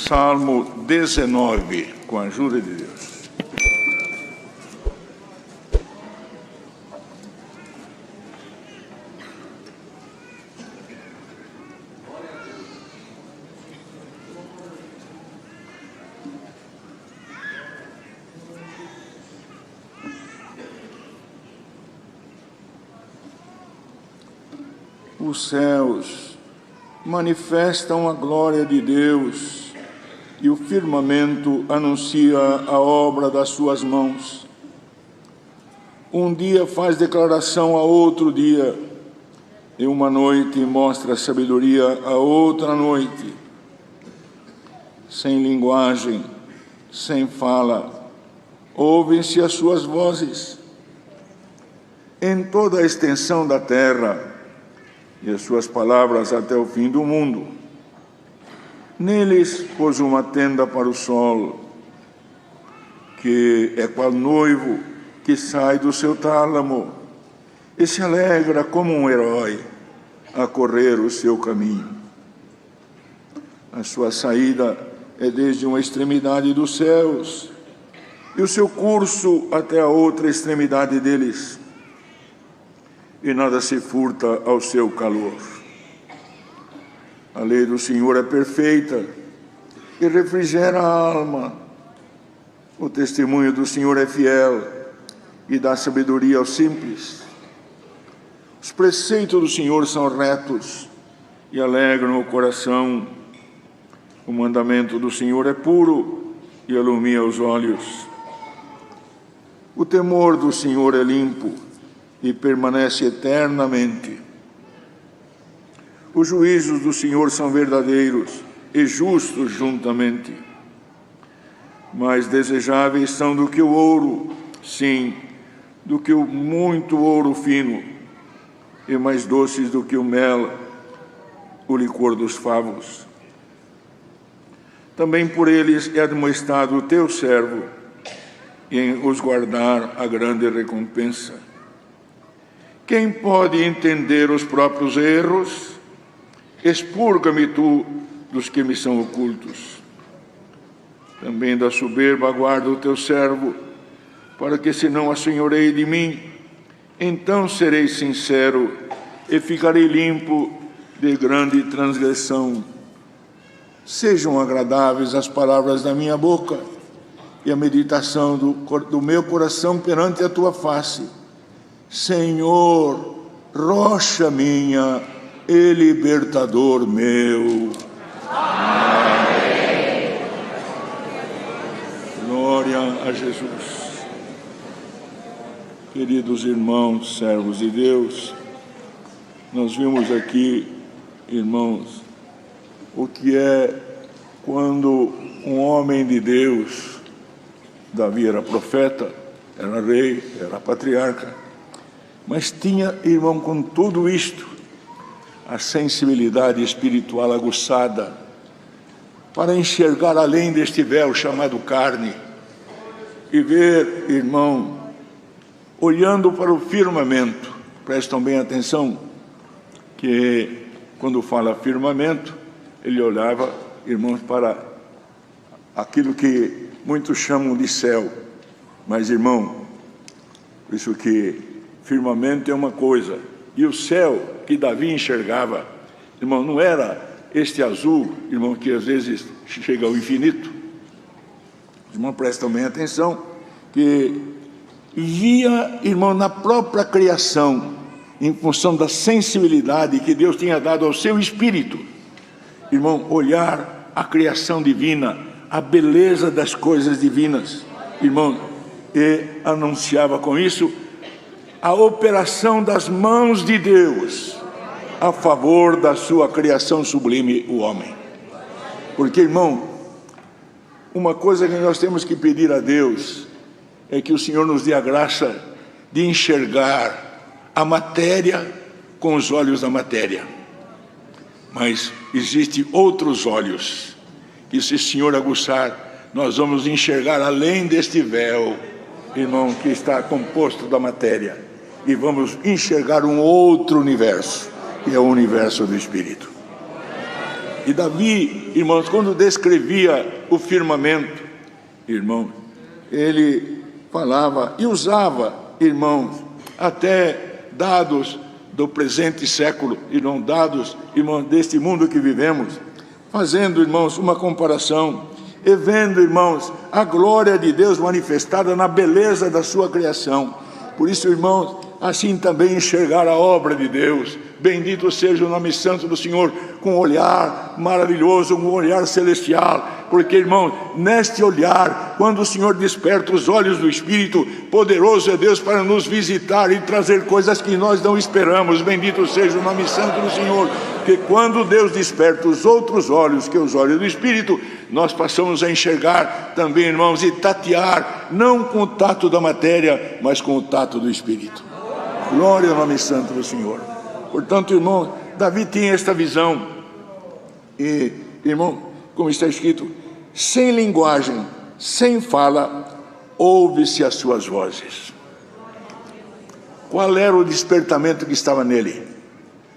Salmo 19, com a ajuda de Deus. Os céus manifestam a glória de Deus, e o firmamento anuncia a obra das suas mãos. Um dia faz declaração a outro dia, e uma noite mostra sabedoria a outra noite. Sem linguagem, sem fala, ouvem-se as suas vozes. Em toda a extensão da terra, e as suas palavras até o fim do mundo. Neles pôs uma tenda para o sol, que é qual noivo que sai do seu tálamo e se alegra como um herói a correr o seu caminho. A sua saída é desde uma extremidade dos céus, e o seu curso até a outra extremidade deles, e nada se furta ao seu calor. A lei do Senhor é perfeita e refrigera a alma. O testemunho do Senhor é fiel e dá sabedoria aos simples. Os preceitos do Senhor são retos e alegram o coração. O mandamento do Senhor é puro e alumia os olhos. O temor do Senhor é limpo e permanece eternamente. Os juízos do Senhor são verdadeiros e justos juntamente. Mais desejáveis são do que o ouro, sim, do que o muito ouro fino, e mais doces do que o mel, o licor dos favos. Também por eles é admoestado o teu servo, e em os guardar a grande recompensa. Quem pode entender os próprios erros? Expurga-me tu dos que me são ocultos. Também da soberba guarda o teu servo, para que se não assenhoreie de mim, então serei sincero e ficarei limpo de grande transgressão. Sejam agradáveis as palavras da minha boca e a meditação do meu coração perante a tua face. Senhor, rocha minha e libertador meu. Amém. Glória a Jesus. Queridos irmãos, servos de Deus, nós vimos aqui, irmãos, o que é quando um homem de Deus, Davi era profeta, era rei, era patriarca, mas tinha, irmão, com tudo isto, a sensibilidade espiritual aguçada para enxergar além deste véu chamado carne e ver, irmão, olhando para o firmamento. Prestam bem atenção que quando fala firmamento, ele olhava, irmãos, para aquilo que muitos chamam de céu. Mas, irmão, por isso que firmamento é uma coisa, e o céu que Davi enxergava, irmão, não era este azul, irmão, que às vezes chega ao infinito. Os irmãos prestam bem atenção, que via, irmão, na própria criação, em função da sensibilidade que Deus tinha dado ao seu espírito, irmão, olhar a criação divina, a beleza das coisas divinas, irmão, e anunciava com isso a operação das mãos de Deus a favor da sua criação sublime, o homem. Porque, irmão, uma coisa que nós temos que pedir a Deus é que o Senhor nos dê a graça de enxergar a matéria com os olhos da matéria. Mas existem outros olhos que, se o Senhor aguçar, nós vamos enxergar além deste véu, irmão, que está composto da matéria. E vamos enxergar um outro universo, que é o universo do Espírito. E Davi, irmãos, quando descrevia o firmamento, irmãos, ele falava e usava, irmãos, até dados do presente século, irmãos, dados, irmãos, deste mundo que vivemos, fazendo, irmãos, uma comparação e vendo, irmãos, a glória de Deus manifestada na beleza da sua criação. Por isso, irmãos, assim também enxergar a obra de Deus. Bendito seja o nome santo do Senhor, com um olhar maravilhoso, um olhar celestial, porque, irmão, neste olhar, quando o Senhor desperta os olhos do Espírito, poderoso é Deus para nos visitar e trazer coisas que nós não esperamos. Bendito seja o nome santo do Senhor, que quando Deus desperta os outros olhos, que os olhos do Espírito, nós passamos a enxergar também, irmãos, e tatear, não com o tato da matéria, mas com o tato do Espírito. Glória ao nome santo do Senhor. Portanto, irmão, Davi tinha esta visão. E, irmão, como está escrito, sem linguagem, sem fala, ouve-se as suas vozes. Qual era o despertamento que estava nele?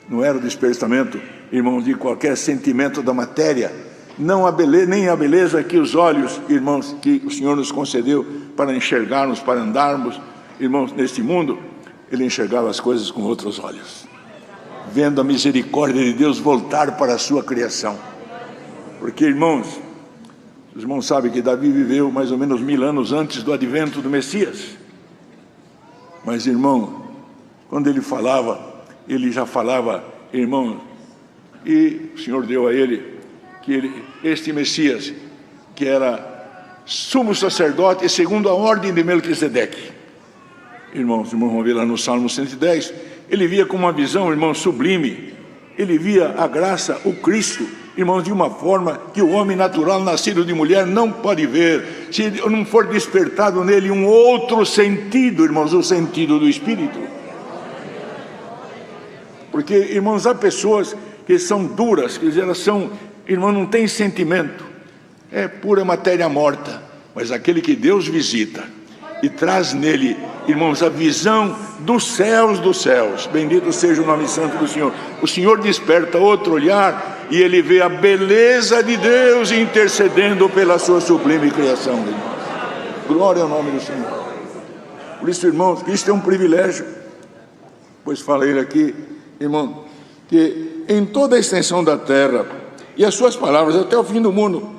Não era o despertamento, irmãos, de qualquer sentimento da matéria, não a beleza, nem a beleza que os olhos, irmãos, que o Senhor nos concedeu para enxergarmos, para andarmos, irmãos, neste mundo. Ele enxergava as coisas com outros olhos, vendo a misericórdia de Deus voltar para a sua criação. Porque, irmãos, os irmãos sabem que Davi viveu mais ou menos 1000 anos antes do advento do Messias. Mas, irmão, quando ele falava, ele já falava, irmão, e o Senhor deu a ele, que este Messias, que era sumo sacerdote segundo a ordem de Melquisedeque. Irmãos, vamos ver lá no Salmo 110, ele via com uma visão, irmão, sublime. Ele via a graça, o Cristo, irmãos, de uma forma que o homem natural, nascido de mulher, não pode ver, se não for despertado nele um outro sentido, irmãos, o sentido do Espírito. Porque, irmãos, há pessoas que são duras, que elas são, irmão, não tem sentimento, é pura matéria morta, mas aquele que Deus visita e traz nele, irmãos, a visão dos céus, bendito seja o nome santo do Senhor. O Senhor desperta outro olhar e ele vê a beleza de Deus intercedendo pela sua sublime criação, irmãos. Glória ao nome do Senhor. Por isso, irmãos, isto é um privilégio, pois falei aqui, irmão, que em toda a extensão da terra, e as suas palavras até o fim do mundo,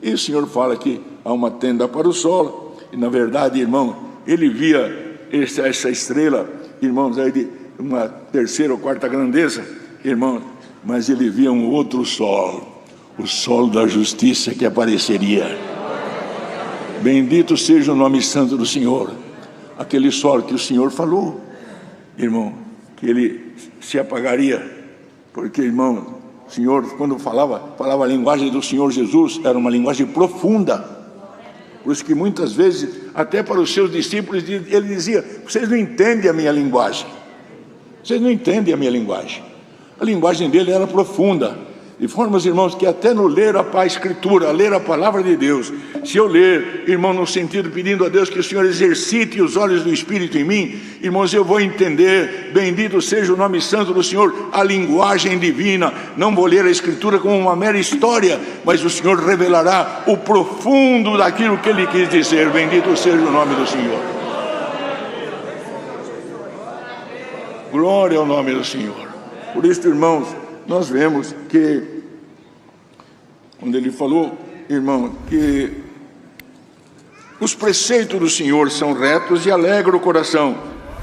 e o Senhor fala que há uma tenda para o sol. E na verdade, irmão, ele via essa estrela, irmãos, aí de uma terceira ou quarta grandeza, irmão, mas ele via um outro sol, o sol da justiça que apareceria. Bendito seja o nome santo do Senhor. Aquele sol que o Senhor falou, irmão, que ele se apagaria, porque, irmão, o Senhor, quando falava a linguagem do Senhor Jesus, era uma linguagem profunda. Por isso que muitas vezes, até para os seus discípulos, ele dizia: vocês não entendem a minha linguagem. Vocês não entendem a minha linguagem. A linguagem dele era profunda. De formas, irmãos, que até no ler a Escritura, ler a palavra de Deus, se eu ler, irmão, no sentido pedindo a Deus que o Senhor exercite os olhos do Espírito em mim, irmãos, eu vou entender, bendito seja o nome santo do Senhor, a linguagem divina. Não vou ler a Escritura como uma mera história, mas o Senhor revelará o profundo daquilo que Ele quis dizer. Bendito seja o nome do Senhor. Glória ao nome do Senhor. Por isso, irmãos, nós vemos que, quando ele falou, irmão, que os preceitos do Senhor são retos e alegram o coração.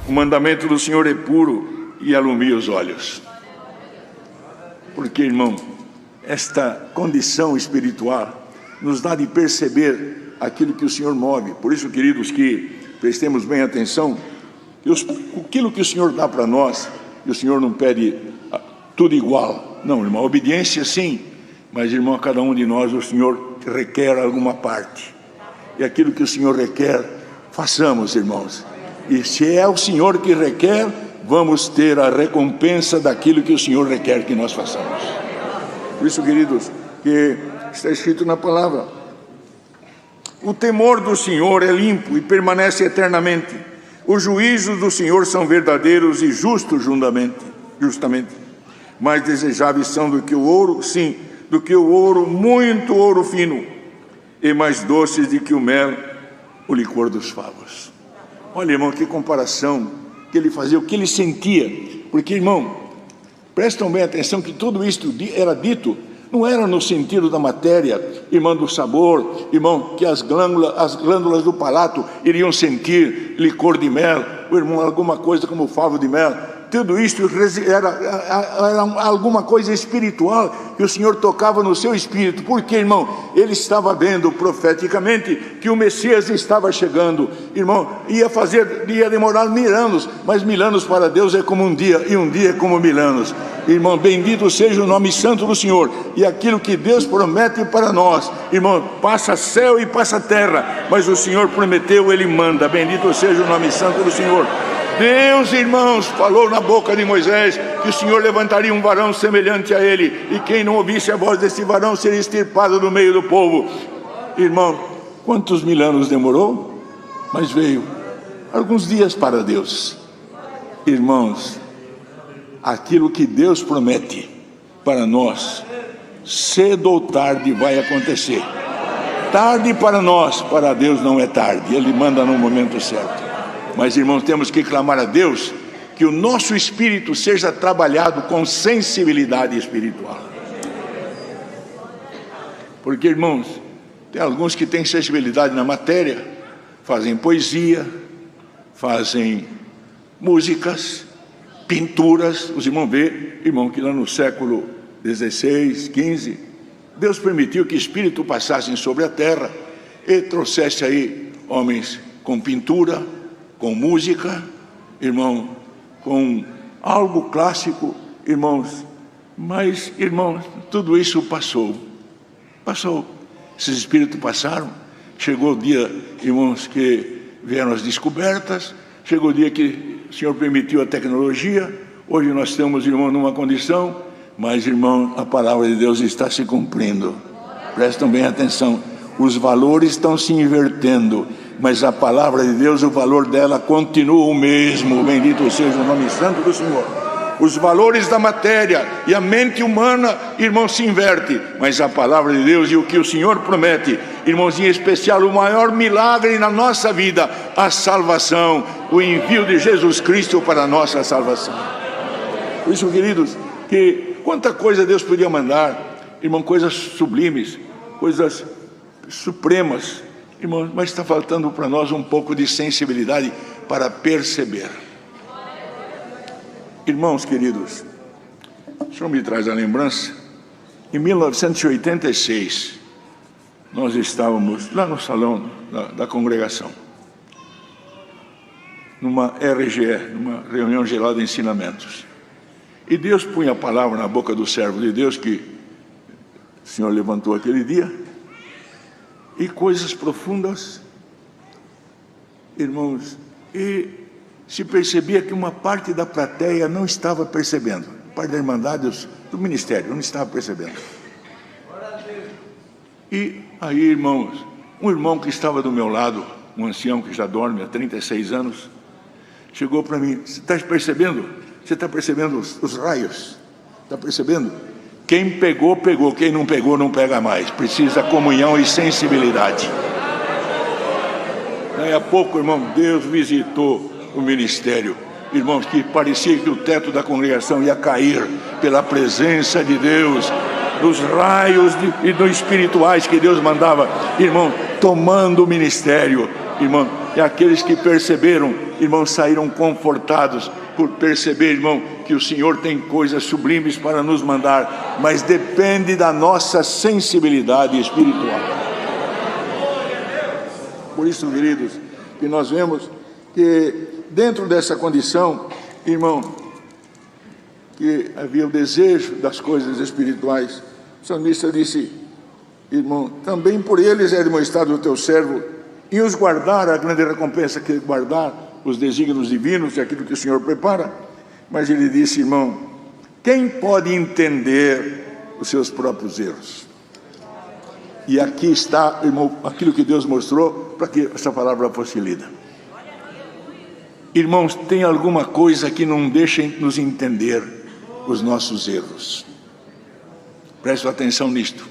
O mandamento do Senhor é puro e alumia os olhos. Porque, irmão, esta condição espiritual nos dá de perceber aquilo que o Senhor move. Por isso, queridos, que prestemos bem atenção, que aquilo que o Senhor dá para nós, e o Senhor não pede tudo igual. Não, irmão, obediência sim, mas, irmão, a cada um de nós o Senhor requer alguma parte. E aquilo que o Senhor requer, façamos, irmãos. E se é o Senhor que requer, vamos ter a recompensa daquilo que o Senhor requer que nós façamos. Por isso, queridos, que está escrito na palavra: o temor do Senhor é limpo e permanece eternamente. Os juízos do Senhor são verdadeiros e justos justamente. Mais desejáveis são do que o ouro, sim, do que o ouro, muito ouro fino, e mais doces do que o mel, o licor dos favos. Olha, irmão, que comparação que ele fazia, o que ele sentia. Porque, irmão, prestam bem atenção que tudo isto era dito, não era no sentido da matéria, irmão, do sabor, irmão, que as glândulas do palato iriam sentir licor de mel, ou, irmão, alguma coisa como favo de mel. Tudo isso era alguma coisa espiritual que o Senhor tocava no seu espírito. Porque, irmão, ele estava vendo profeticamente que o Messias estava chegando. Irmão, ia demorar 1000 anos, mas 1000 anos para Deus é como um dia, e um dia é como 1000 anos. Irmão, bendito seja o nome santo do Senhor. E aquilo que Deus promete para nós, irmão, passa céu e passa terra, mas o Senhor prometeu, Ele manda. Bendito seja o nome santo do Senhor. Deus, irmãos, falou na boca de Moisés que o Senhor levantaria um varão semelhante a ele, e quem não ouvisse a voz desse varão seria extirpado do meio do povo. Irmão, quantos 1000 anos demorou? Mas veio. Alguns dias para Deus. Irmãos, aquilo que Deus promete para nós, cedo ou tarde vai acontecer. Tarde para nós, para Deus não é tarde. Ele manda no momento certo. Mas, irmãos, temos que clamar a Deus que o nosso espírito seja trabalhado com sensibilidade espiritual. Porque, irmãos, tem alguns que têm sensibilidade na matéria, fazem poesia, fazem músicas, pinturas. Os irmãos vê, irmão, que lá no século XVI, XV, Deus permitiu que espírito passassem sobre a terra e trouxesse aí homens com pintura, com música, irmão, com algo clássico, irmãos. Mas, irmãos, tudo isso passou. Esses espíritos passaram. Chegou o dia, irmãos, que vieram as descobertas. Chegou o dia que o Senhor permitiu a tecnologia. Hoje nós estamos, irmão, numa condição, mas, irmão, a palavra de Deus está se cumprindo. Prestam bem atenção. Os valores estão se invertendo, mas a palavra de Deus, o valor dela continua o mesmo. Bendito seja o nome santo do Senhor. Os valores da matéria e a mente humana, irmão, se inverte, mas a palavra de Deus e o que o Senhor promete, irmãos, em especial o maior milagre na nossa vida, a salvação, o envio de Jesus Cristo para a nossa salvação. Por isso, queridos, que quanta coisa Deus podia mandar, irmão, coisas sublimes, coisas supremas, irmãos, mas está faltando para nós um pouco de sensibilidade para perceber. Irmãos queridos, o Senhor me traz a lembrança, em 1986, nós estávamos lá no salão da congregação, numa RGE, numa reunião geral de ensinamentos, e Deus punha a palavra na boca do servo de Deus que o Senhor levantou aquele dia, e coisas profundas, irmãos, e se percebia que uma parte da plateia não estava percebendo, parte da Irmandade do ministério não estava percebendo. E aí, irmãos, um irmão que estava do meu lado, um ancião que já dorme há 36 anos, chegou para mim: você está percebendo? Você está percebendo os raios? Está percebendo? Quem pegou, pegou. Quem não pegou, não pega mais. Precisa comunhão e sensibilidade. Daí a pouco, irmão, Deus visitou o ministério. Irmãos, que parecia que o teto da congregação ia cair pela presença de Deus, dos raios e dos espirituais que Deus mandava, irmão, tomando o ministério. Irmão, e aqueles que perceberam, irmão, saíram confortados por perceber, irmão, que o Senhor tem coisas sublimes para nos mandar, mas depende da nossa sensibilidade espiritual. Por isso, queridos, que nós vemos que dentro dessa condição, irmão, que havia o desejo das coisas espirituais, o salmista disse: irmão, também por eles é demonstrado o teu servo, e os guardar, a grande recompensa que é guardar os desígnios divinos e aquilo que o Senhor prepara. Mas ele disse: irmão, quem pode entender os seus próprios erros? E aqui está, irmão, aquilo que Deus mostrou para que essa palavra fosse lida. Irmãos, tem alguma coisa que não deixa nos entender os nossos erros. Preste atenção nisto.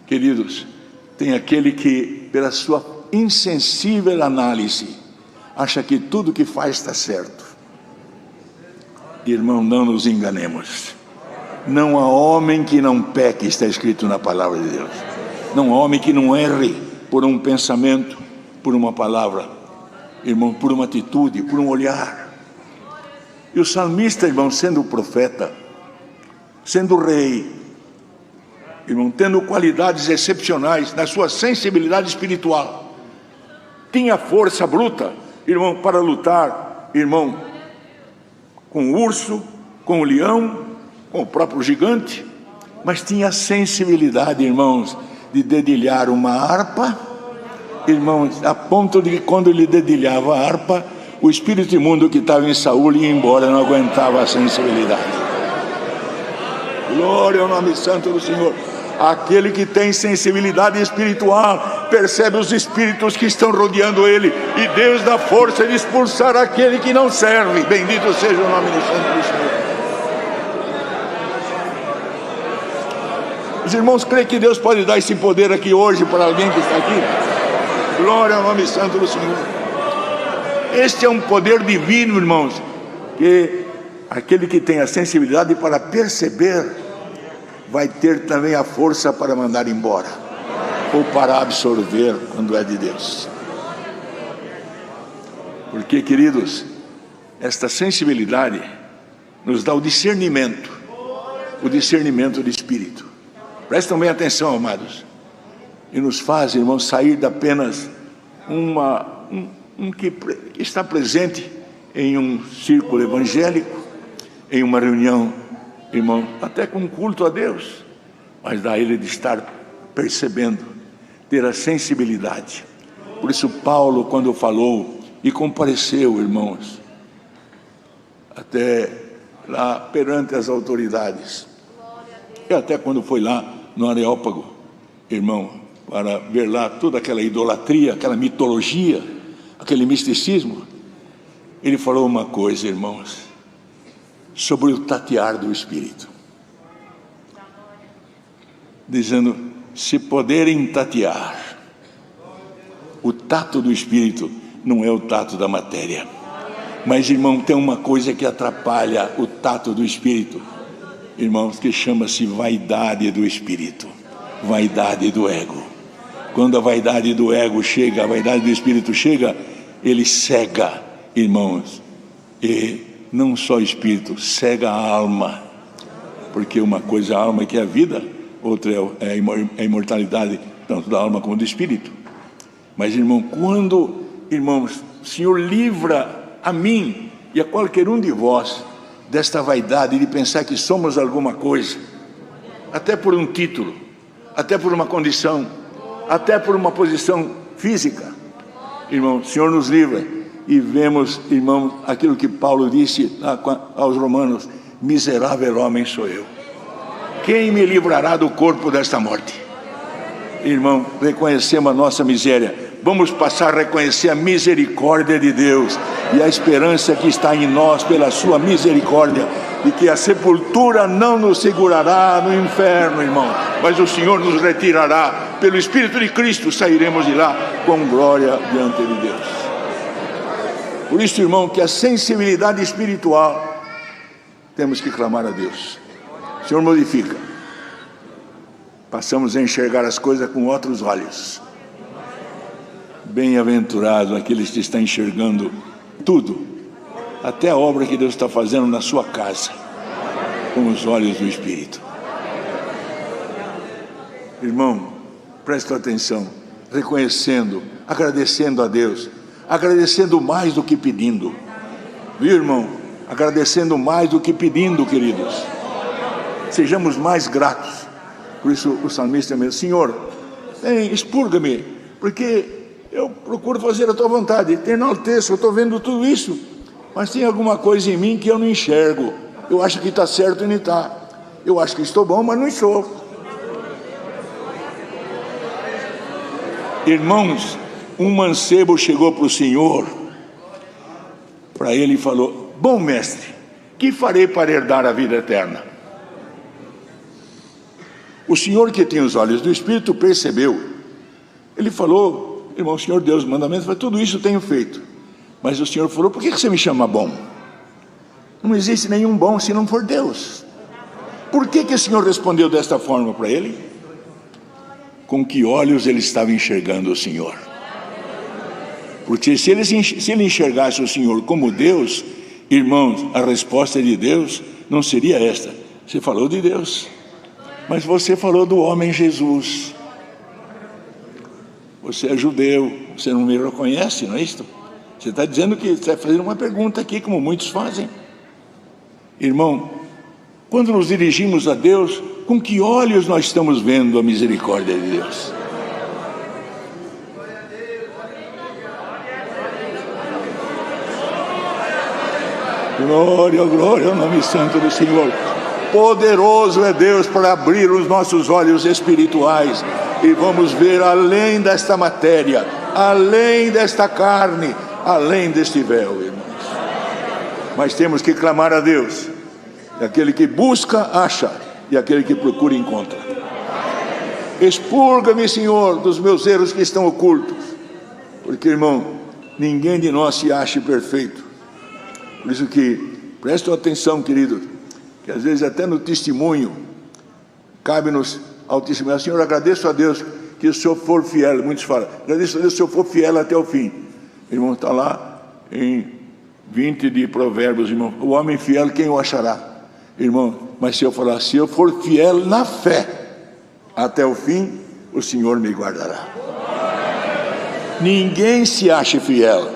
Queridos, tem aquele que, pela sua insensível análise, acha que tudo que faz está certo. Irmão, não nos enganemos. Não há homem que não peque, está escrito na palavra de Deus. Não há homem que não erre por um pensamento, por uma palavra, irmão, por uma atitude, por um olhar. E o salmista, irmão, sendo profeta, sendo rei, irmão, tendo qualidades excepcionais na sua sensibilidade espiritual, tinha força bruta, irmão, para lutar, irmão, com o urso, com o leão, com o próprio gigante, mas tinha sensibilidade, irmãos, de dedilhar uma harpa, irmãos, a ponto de que quando ele dedilhava a harpa, o espírito imundo que estava em Saul ia embora, não aguentava a sensibilidade. Glória ao nome santo do Senhor. Aquele que tem sensibilidade espiritual percebe os espíritos que estão rodeando ele, e Deus dá força de expulsar aquele que não serve. Bendito seja o nome do santo do Senhor. Os irmãos creem que Deus pode dar esse poder aqui hoje para alguém que está aqui? Glória ao nome santo do Senhor. Este é um poder divino, irmãos, que aquele que tem a sensibilidade para perceber vai ter também a força para mandar embora, ou para absorver quando é de Deus. Porque, queridos, esta sensibilidade nos dá o discernimento de espírito. Prestem bem atenção, amados. E nos faz, irmãos, sair de apenas que está presente em um círculo evangélico, em uma reunião, irmão, até com culto a Deus, mas dá ele de estar percebendo, ter a sensibilidade. Por isso Paulo, quando falou e compareceu, irmãos, até lá perante as autoridades, e até quando foi lá no Areópago, irmão, para ver lá toda aquela idolatria, aquela mitologia, aquele misticismo, ele falou uma coisa, irmãos, sobre o tatear do Espírito, dizendo: se poderem tatear, o tato do Espírito não é o tato da matéria. Mas, irmão, tem uma coisa que atrapalha o tato do Espírito, irmãos, que chama-se vaidade do Espírito, vaidade do ego. Quando a vaidade do ego chega, a vaidade do Espírito chega, ele cega, irmãos, e não só o Espírito, cega a alma, porque uma coisa é a alma, que é a vida, outra é a imortalidade, tanto da alma como do Espírito. Mas, irmão, quando, irmãos, o Senhor livra a mim e a qualquer um de vós desta vaidade de pensar que somos alguma coisa, até por um título, até por uma condição, até por uma posição física, irmão, o Senhor nos livra. E vemos, irmão, aquilo que Paulo disse aos romanos: miserável homem sou eu, quem me livrará do corpo desta morte? Irmão, reconhecemos a nossa miséria, vamos passar a reconhecer a misericórdia de Deus e a esperança que está em nós pela sua misericórdia, e que a sepultura não nos segurará no inferno, irmão, mas o Senhor nos retirará, pelo Espírito de Cristo sairemos de lá com glória diante de Deus. Por isso, irmão, que a sensibilidade espiritual, temos que clamar a Deus. O Senhor modifica. Passamos a enxergar as coisas com outros olhos. Bem-aventurados aqueles que estão enxergando tudo, até a obra que Deus está fazendo na sua casa, com os olhos do Espírito. Irmão, presta atenção, reconhecendo, agradecendo a Deus, agradecendo mais do que pedindo, viu, irmão? Agradecendo mais do que pedindo, queridos. Sejamos mais gratos. Por isso o salmista mesmo: Senhor, expurga-me, porque eu procuro fazer a tua vontade, te enalteço, eu estou vendo tudo isso, mas tem alguma coisa em mim que eu não enxergo. Eu acho que está certo e não está. Eu acho que estou bom, mas não estou. Irmãos, um mancebo chegou para o Senhor, para ele, e falou: bom mestre, que farei para herdar a vida eterna? O Senhor que tem os olhos do Espírito percebeu. Ele falou: irmão, o Senhor deu os mandamentos, mas tudo isso eu tenho feito. Mas o Senhor falou: por que você me chama bom? Não existe nenhum bom se não for Deus. Por que o Senhor respondeu desta forma para ele? Com que olhos ele estava enxergando o Senhor? Porque se ele enxergasse o Senhor como Deus, irmãos, a resposta de Deus não seria esta: você falou de Deus, mas você falou do homem Jesus. Você é judeu, você não me reconhece, não é isto? Você está dizendo que você está fazendo uma pergunta aqui, como muitos fazem. Irmão, quando nos dirigimos a Deus, com que olhos nós estamos vendo a misericórdia de Deus? Glória, glória ao nome santo do Senhor. Poderoso é Deus para abrir os nossos olhos espirituais e vamos ver além desta matéria, além desta carne, além deste véu, irmãos. Mas temos que clamar a Deus. E aquele que busca, acha, e aquele que procura, encontra. Expurga-me, Senhor, dos meus erros que estão ocultos, porque, irmão, ninguém de nós se acha perfeito. Por isso que, prestem atenção, querido, que às vezes até no testemunho, cabe-nos ao testemunho: Senhor, agradeço a Deus que o Senhor for fiel. Muitos falam: agradeço a Deus que o Senhor for fiel até o fim. Irmão, está lá em 20 de Provérbios, irmão: o homem fiel, quem o achará? Irmão, mas se eu falar: se eu for fiel na fé até o fim, o Senhor me guardará. Ninguém se acha fiel,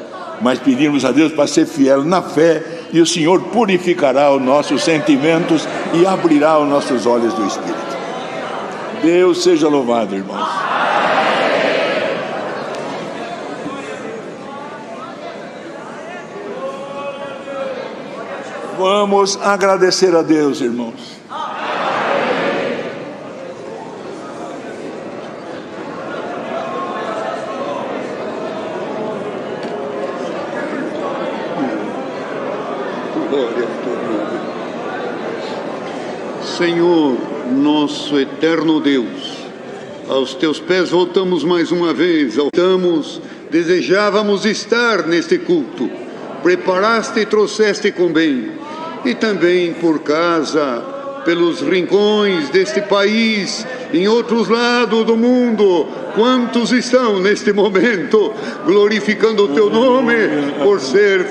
mas pedimos a Deus para ser fiel na fé, e o Senhor purificará os nossos sentimentos e abrirá os nossos olhos do Espírito. Deus seja louvado, irmãos. Vamos agradecer a Deus, irmãos. Senhor, nosso eterno Deus, aos teus pés voltamos mais uma vez. Desejávamos estar neste culto. Preparaste e trouxeste com bem. E também por casa, pelos rincões deste país, em outros lados do mundo, quantos estão neste momento glorificando o teu nome por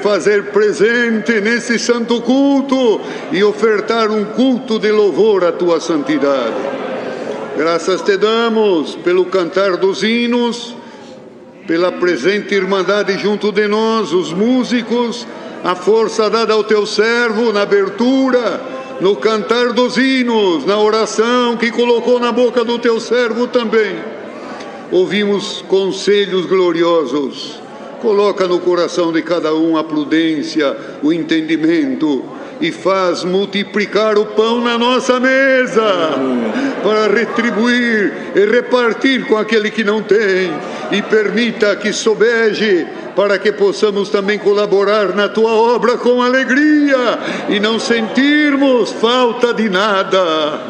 fazer presente nesse santo culto e ofertar um culto de louvor à tua santidade. Graças te damos pelo cantar dos hinos, pela presente irmandade junto de nós, os músicos, a força dada ao teu servo na abertura, no cantar dos hinos, na oração que colocou na boca do teu servo também. Ouvimos conselhos gloriosos. Coloca no coração de cada um a prudência, o entendimento, e faz multiplicar o pão na nossa mesa, para retribuir e repartir com aquele que não tem, e permita que sobeje, para que possamos também colaborar na tua obra com alegria, e não sentirmos falta de nada.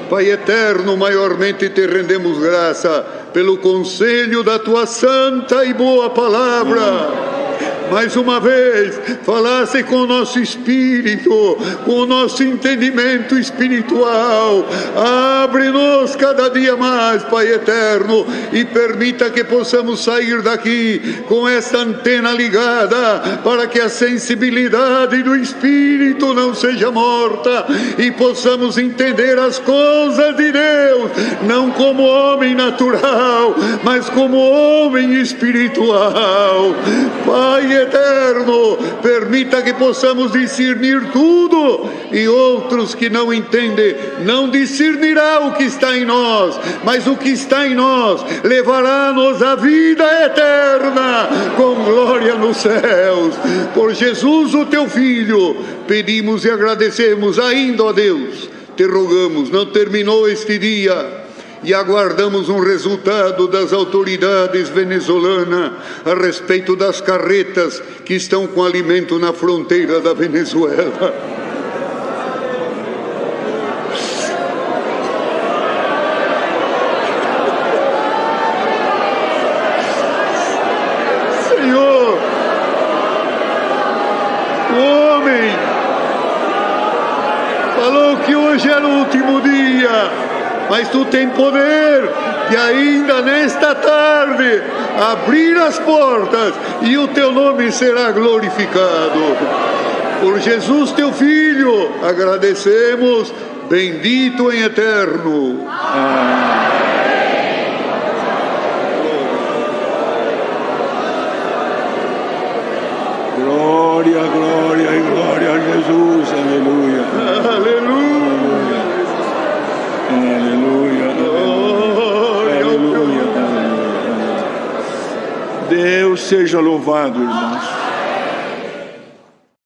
Pai eterno, maiormente te rendemos graça pelo conselho da tua santa e boa palavra. Mais uma vez, falasse com o nosso espírito, com o nosso entendimento espiritual. Abre-nos cada dia mais, Pai eterno, e permita que possamos sair daqui com esta antena ligada, para que a sensibilidade do espírito não seja morta e possamos entender as coisas de Deus, não como homem natural, mas como homem espiritual. Pai eterno, permita que possamos discernir tudo, e outros que não entendem não discernirá o que está em nós, mas o que está em nós levará-nos à vida eterna com glória nos céus. Por Jesus, o teu Filho, pedimos e agradecemos ainda, ó Deus, te rogamos, não terminou este dia e aguardamos um resultado das autoridades venezuelanas a respeito das carretas que estão com alimento na fronteira da Venezuela. falou que hoje era o último dia, mas tu tem poder de ainda nesta tarde abrir as portas e o teu nome será glorificado. Por Jesus teu Filho, agradecemos, bendito em eterno. Glória, glória e glória a Jesus, aleluia. Aleluia. Aleluia. Aleluia. Aleluia. Deus seja louvado, irmão.